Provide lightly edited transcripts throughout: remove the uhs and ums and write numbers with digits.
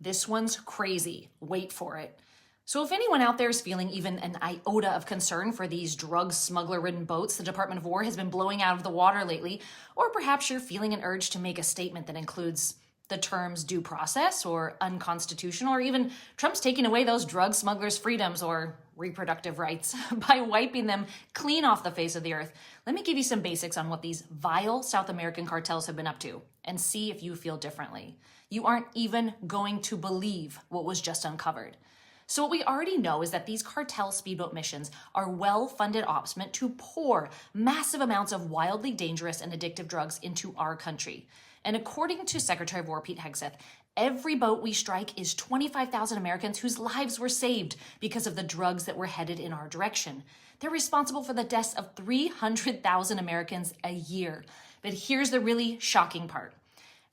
This one's crazy. Wait for it. So if anyone out there is feeling even an iota of concern for these drug smuggler-ridden boats the Department of War has been blowing out of the water lately, or perhaps you're feeling an urge to make a statement that includes the terms due process or unconstitutional, or even Trump's taking away those drug smugglers' freedoms or reproductive rights by wiping them clean off the face of the earth, let me give you some basics on what these vile South American cartels have been up to and see if you feel differently. You aren't even going to believe what was just uncovered. So what we already know is that these cartel speedboat missions are well-funded ops meant to pour massive amounts of wildly dangerous and addictive drugs into our country. And according to Secretary of War Pete Hegseth, every boat we strike is 25,000 Americans whose lives were saved because of the drugs that were headed in our direction. They're responsible for the deaths of 300,000 Americans a year. But here's the really shocking part.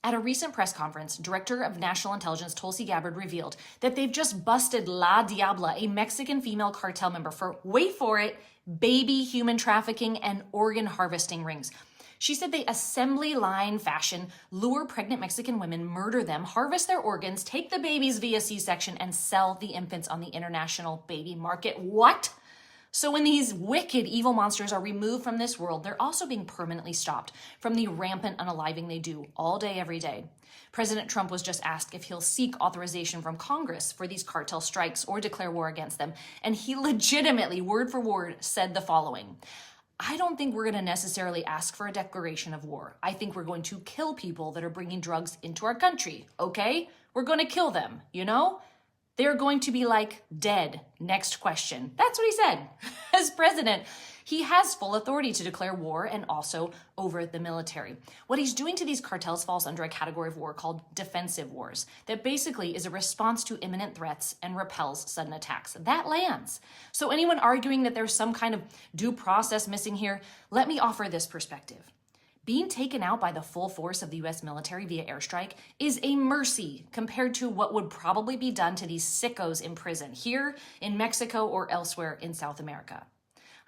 At a recent press conference, Director of National Intelligence Tulsi Gabbard revealed that they've just busted La Diabla, a Mexican female cartel member, for, wait for it, baby human trafficking and organ harvesting rings. She said they assembly line fashion, lure pregnant Mexican women, murder them, harvest their organs, take the babies via C-section, and sell the infants on the international baby market. What? So when these wicked, evil monsters are removed from this world, they're also being permanently stopped from the rampant unaliving they do all day, every day. President Trump was just asked if he'll seek authorization from Congress for these cartel strikes or declare war against them. And he legitimately, word for word, said the following: I don't think we're going to necessarily ask for a declaration of war. I think we're going to kill people that are bringing drugs into our country, okay? We're going to kill them, you know? They're going to be like dead. Next question. That's what he said. As president, he has full authority to declare war and also over the military. What he's doing to these cartels falls under a category of war called defensive wars that basically is a response to imminent threats and repels sudden attacks. That lands. So anyone arguing that there's some kind of due process missing here, let me offer this perspective. Being taken out by the full force of the U.S. military via airstrike is a mercy compared to what would probably be done to these sickos in prison here in Mexico or elsewhere in South America.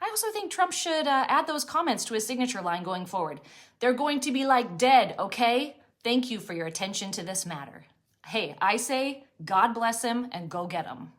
I also think Trump should add those comments to his signature line going forward. They're going to be like dead, okay? Thank you for your attention to this matter. Hey, I say God bless him and go get him.